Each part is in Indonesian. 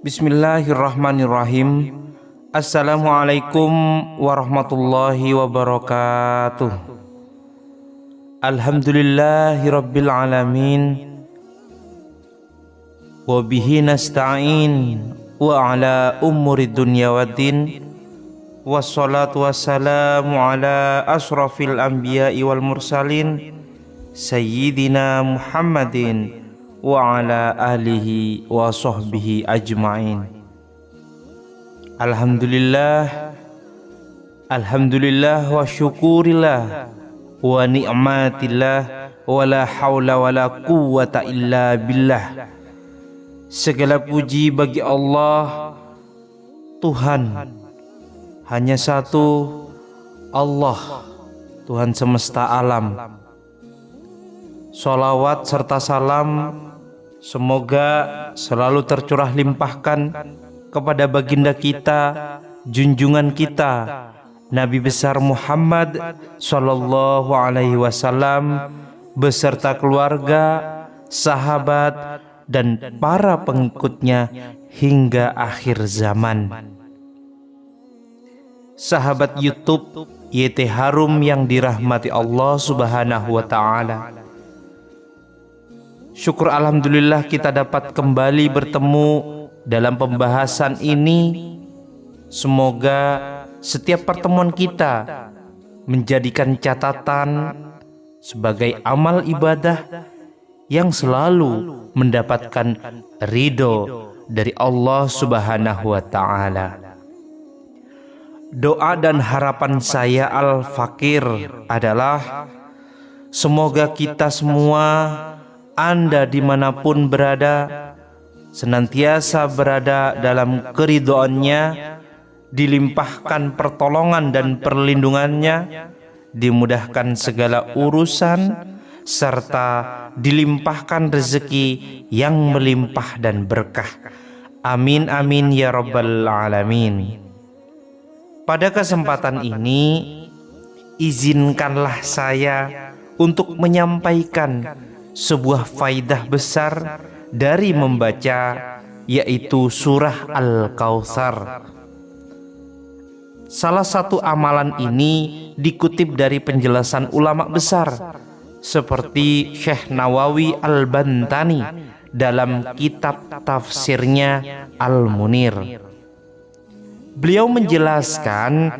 Bismillahirrahmanirrahim. Assalamualaikum warahmatullahi wabarakatuh. Alhamdulillahirabbil alamin. Wa bihi nasta'in wa ala umuri dunya waddin. Wassalatu wassalamu ala asrafil anbiya'i wal mursalin Sayyidina Muhammadin wa ala alihi wa sahbihi ajma'in. Alhamdulillah wa syukurillah wa ni'matillah wa la hawla wa la quwwata illa billah. Segala puji bagi Allah, Tuhan, hanya satu Allah, Tuhan semesta alam. Sholawat serta salam semoga selalu tercurah limpahkan kepada baginda kita, junjungan kita, Nabi besar Muhammad sallallahu alaihi wasallam beserta keluarga, sahabat dan para pengikutnya hingga akhir zaman. Sahabat YouTube YT Harum yang dirahmati Allah Subhanahu wa taala. Syukur alhamdulillah kita dapat kembali bertemu dalam pembahasan ini. Semoga setiap pertemuan kita menjadikan catatan sebagai amal ibadah yang selalu mendapatkan ridho dari Allah Subhanahu wa ta'ala. Doa dan harapan saya Al-Fakir adalah semoga kita semua, Anda dimanapun berada, senantiasa berada dalam keridhoannya, dilimpahkan pertolongan dan perlindungannya, dimudahkan segala urusan, serta dilimpahkan rezeki yang melimpah dan berkah. Amin amin ya rabbal alamin. Pada kesempatan ini, izinkanlah saya untuk menyampaikan sebuah faidah besar dari membaca, yaitu surah Al-Kautsar. Salah satu amalan ini dikutip dari penjelasan ulama besar seperti Syekh Nawawi Al-Bantani dalam kitab tafsirnya Al-Munir. Beliau menjelaskan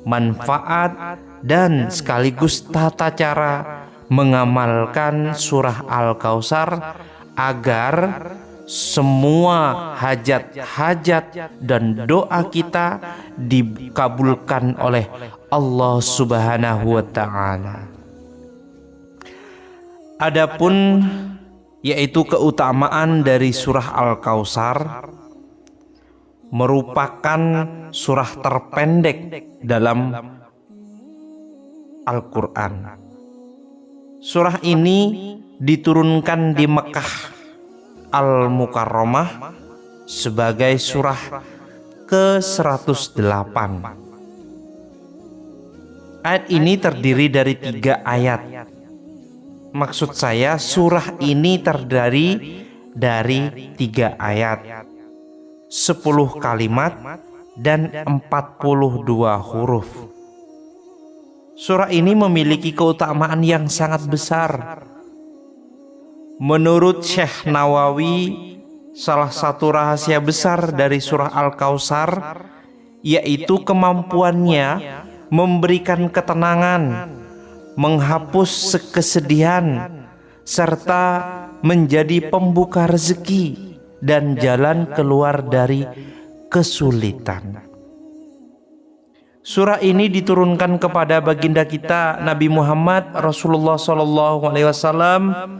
manfaat dan sekaligus tata cara mengamalkan surah Al-Kautsar agar semua hajat-hajat dan doa kita dikabulkan oleh Allah Subhanahu wa ta'ala. Adapun yaitu keutamaan dari surah Al-Kautsar, merupakan surah terpendek dalam Al-Quran. Surah ini diturunkan di Mekah Al-Mukarramah sebagai surah ke-108. Ayat ini terdiri dari 3 ayat. Maksud saya surah ini terdiri dari 3 ayat, 10 kalimat dan 42 huruf. Surah ini memiliki keutamaan yang sangat besar. Menurut Syekh Nawawi, salah satu rahasia besar dari surah Al-Kautsar yaitu kemampuannya memberikan ketenangan, menghapus kesedihan, serta menjadi pembuka rezeki dan jalan keluar dari kesulitan. Surah ini diturunkan kepada baginda kita Nabi Muhammad Rasulullah SAW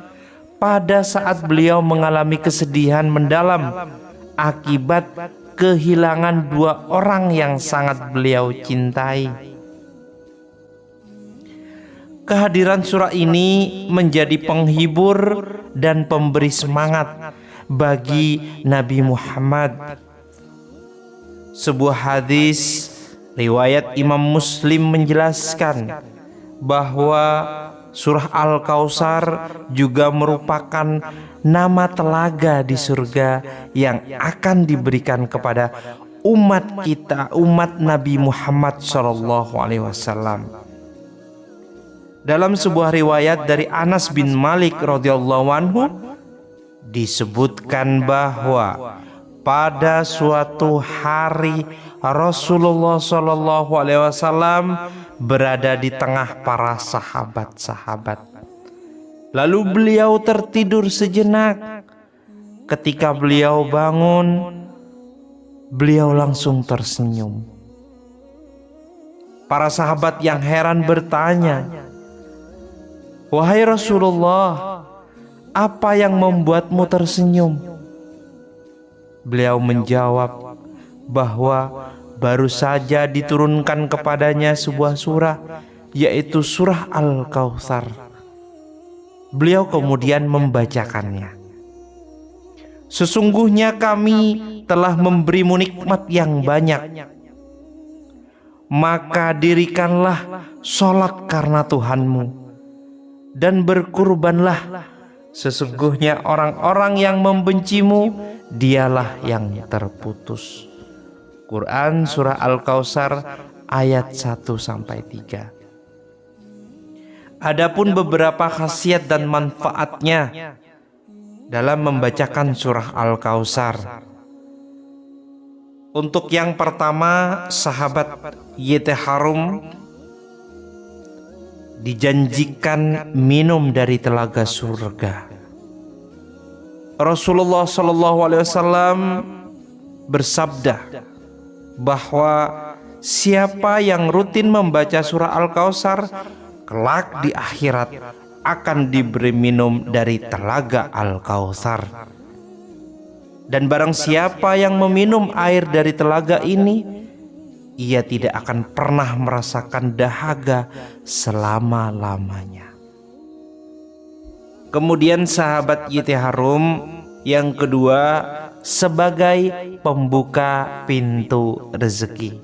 pada saat beliau mengalami kesedihan mendalam akibat kehilangan 2 orang yang sangat beliau cintai. Kehadiran surah ini menjadi penghibur dan pemberi semangat bagi Nabi Muhammad. Sebuah hadis riwayat Imam Muslim menjelaskan bahwa surah Al-Kautsar juga merupakan nama telaga di surga yang akan diberikan kepada umat kita, umat Nabi Muhammad SAW. Dalam sebuah riwayat dari Anas bin Malik radhiyallahu anhu disebutkan bahwa pada suatu hari Rasulullah SAW berada di tengah para sahabat-sahabat. Lalu beliau tertidur sejenak. Ketika beliau bangun, beliau langsung tersenyum. Para sahabat yang heran bertanya, "Wahai Rasulullah, apa yang membuatmu tersenyum?" Beliau menjawab bahwa baru saja diturunkan kepadanya sebuah surah, yaitu surah Al-Kautsar. Beliau kemudian membacakannya. "Sesungguhnya kami telah memberimu nikmat yang banyak, maka dirikanlah sholat karena Tuhanmu, dan berkurbanlah. Sesungguhnya orang-orang yang membencimu, dialah yang terputus." Quran surah Al-Kautsar ayat 1-3. Adapun beberapa khasiat dan manfaatnya dalam membacakan surah Al-Kautsar. Untuk yang pertama, sahabat Yetharum dijanjikan minum dari telaga surga. Rasulullah SAW bersabda bahwa siapa yang rutin membaca surah Al-Kautsar, kelak di akhirat akan diberi minum dari telaga Al-Kautsar. Dan barang siapa yang meminum air dari telaga ini, ia tidak akan pernah merasakan dahaga selama-lamanya. Kemudian sahabat Yetharum yang kedua, sebagai pembuka pintu rezeki.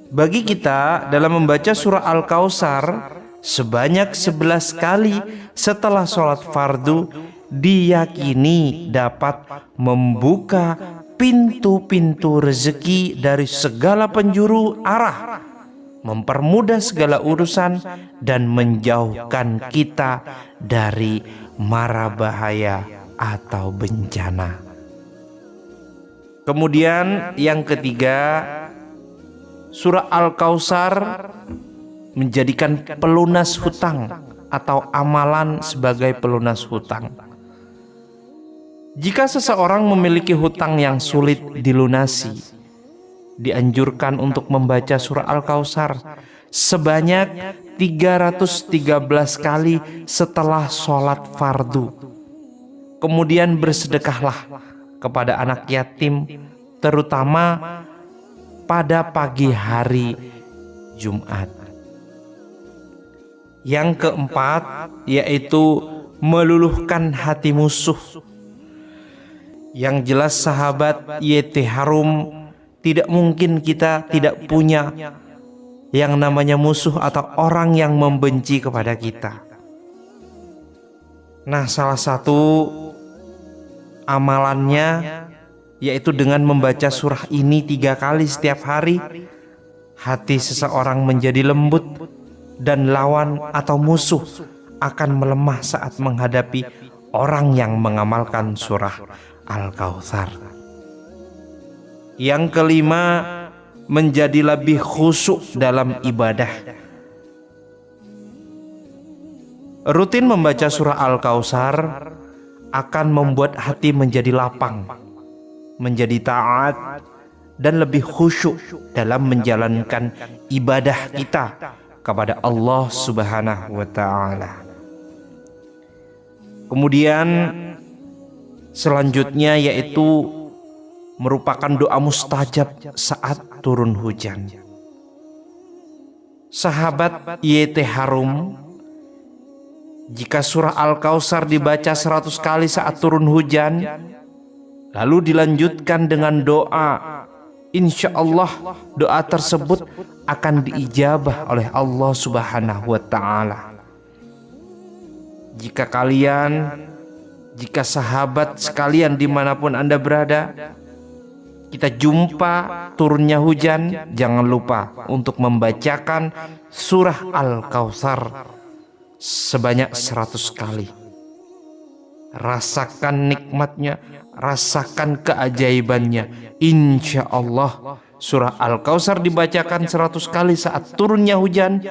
Bagi kita, dalam membaca surah Al-Kautsar sebanyak 11 kali setelah sholat fardu diyakini dapat membuka pintu-pintu rezeki dari segala penjuru arah, mempermudah segala urusan, dan menjauhkan kita dari mara bahaya atau bencana. Kemudian yang ketiga, surah Al-Kautsar menjadikan pelunas hutang atau amalan sebagai pelunas hutang. Jika seseorang memiliki hutang yang sulit dilunasi, dianjurkan untuk membaca surah Al-Kautsar sebanyak 313 kali setelah sholat fardu. Kemudian bersedekahlah kepada anak yatim, terutama pada pagi hari Jumat. Yang keempat, yaitu meluluhkan hati musuh. Yang jelas sahabat Yetharum, tidak mungkin kita tidak punya yang namanya musuh atau orang yang membenci kepada kita. Nah, salah satu amalannya yaitu dengan membaca surah ini 3 kali setiap hari, hati seseorang menjadi lembut dan lawan atau musuh akan melemah saat menghadapi orang yang mengamalkan surah Al-Kautsar. Yang kelima, menjadi lebih khusyuk dalam ibadah. Rutin membaca surah Al-Kautsar akan membuat hati menjadi lapang, menjadi taat, dan lebih khusyuk dalam menjalankan ibadah kita kepada Allah Subhanahu wa Ta'ala. Kemudian selanjutnya yaitu merupakan doa mustajab saat turun hujan. Sahabat Yetharum, jika surah Al-Kautsar dibaca 100 kali saat turun hujan, lalu dilanjutkan dengan doa insya Allah doa tersebut akan diijabah oleh Allah Subhanahu wa Ta'ala. Jika sahabat sekalian dimanapun Anda berada, kita jumpa turunnya hujan, jangan lupa untuk membacakan surah Al-Kautsar sebanyak 100 kali. Rasakan nikmatnya, rasakan keajaibannya. Insya Allah surah Al-Kautsar dibacakan 100 kali saat turunnya hujan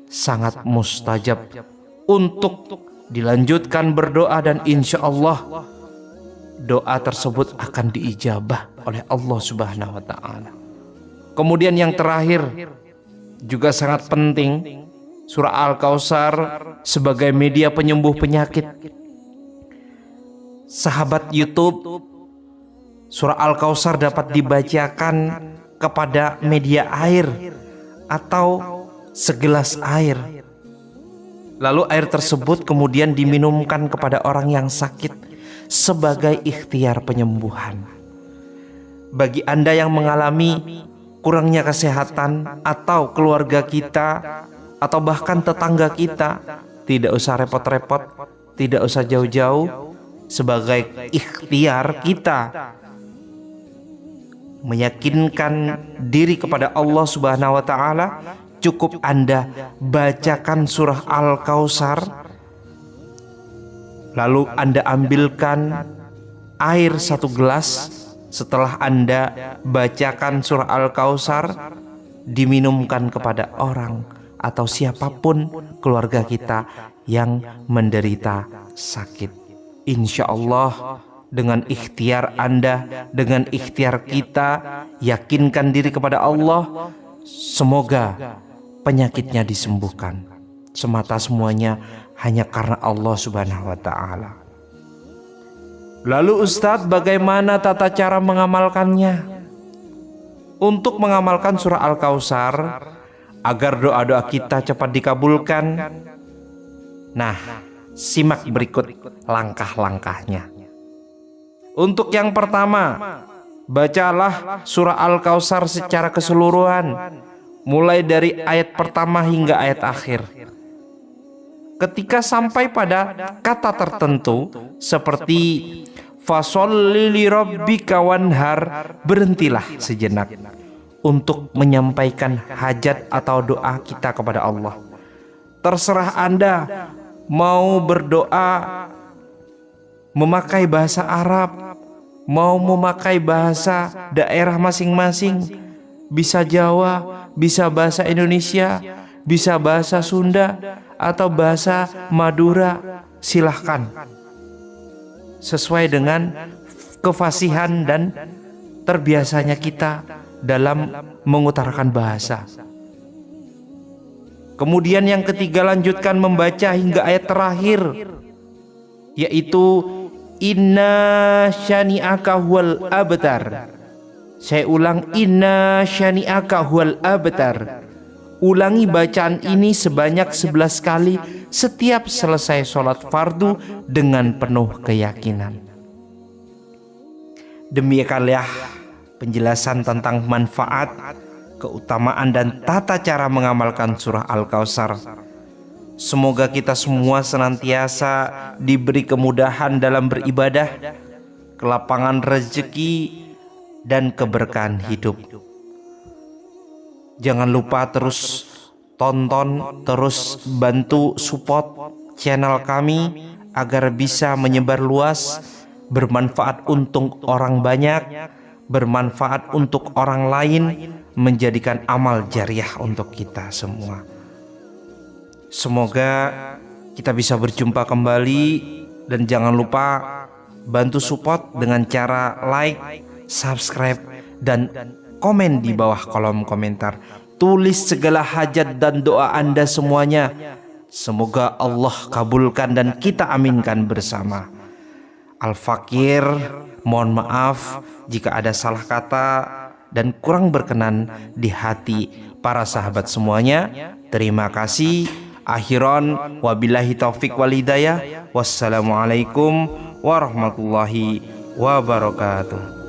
sangat mustajab untuk dilanjutkan berdoa, dan insya Allah doa tersebut akan diijabah oleh Allah Subhanahu wa Ta'ala. Kemudian yang terakhir juga sangat penting, surah Al-Kautsar sebagai media penyembuh penyakit. Sahabat YouTube, surah Al-Kautsar dapat dibacakan kepada media air atau segelas air. Lalu air tersebut kemudian diminumkan kepada orang yang sakit sebagai ikhtiar penyembuhan. Bagi Anda yang mengalami kurangnya kesehatan atau keluarga kita atau bahkan tetangga kita, tidak usah repot-repot, tidak usah jauh-jauh. Sebagai ikhtiar kita meyakinkan diri kepada Allah Subhanahu wa Ta'ala, cukup Anda bacakan surah Al-Kautsar, lalu Anda ambilkan air 1 gelas. Setelah Anda bacakan surah Al-Kautsar, diminumkan kepada orang atau siapapun keluarga kita yang menderita sakit. Insya Allah dengan ikhtiar Anda, dengan ikhtiar kita, yakinkan diri kepada Allah, semoga penyakitnya disembuhkan. Semata semuanya hanya karena Allah Subhanahu wa Ta'ala. Lalu Ustadz, bagaimana tata cara mengamalkannya? Untuk mengamalkan surah Al-Kautsar agar doa-doa kita cepat dikabulkan, nah, simak berikut langkah-langkahnya. Untuk yang pertama, bacalah surah Al-Kautsar secara keseluruhan, mulai dari ayat pertama hingga ayat akhir. Ketika sampai pada kata tertentu seperti fasholli li rabbika wanhar, berhentilah sejenak untuk menyampaikan hajat atau doa kita kepada Allah. Terserah Anda mau berdoa memakai bahasa Arab, mau memakai bahasa daerah masing-masing, bisa Jawa, bisa bahasa Indonesia, bisa bahasa Sunda, atau bahasa Madura, silahkan. Sesuai dengan kefasihan dan terbiasanya kita dalam mengutarakan bahasa. Kemudian yang ketiga, lanjutkan membaca hingga ayat terakhir, yaitu inna syani'aka huwal abtar. Saya ulang, inna syani'aka huwal abtar. Ulangi bacaan ini sebanyak 11 kali setiap selesai sholat fardu dengan penuh keyakinan. Demikianlah penjelasan tentang manfaat, keutamaan dan tata cara mengamalkan surah Al-Kautsar. Semoga kita semua senantiasa diberi kemudahan dalam beribadah, kelapangan rezeki, dan keberkahan hidup. Jangan lupa terus tonton, terus bantu support channel kami agar bisa menyebar luas, bermanfaat untuk orang banyak, bermanfaat untuk orang lain, menjadikan amal jariah untuk kita semua. Semoga kita bisa berjumpa kembali, dan jangan lupa bantu support dengan cara like, subscribe, dan komen di bawah kolom komentar. Tulis segala hajat dan doa Anda semuanya. Semoga Allah kabulkan dan kita aminkan bersama. Al-Fakir, mohon maaf jika ada salah kata dan kurang berkenan di hati para sahabat semuanya. Terima kasih. Akhiran wabillahi taufik wal hidayah. Wassalamualaikum warahmatullahi wabarakatuh.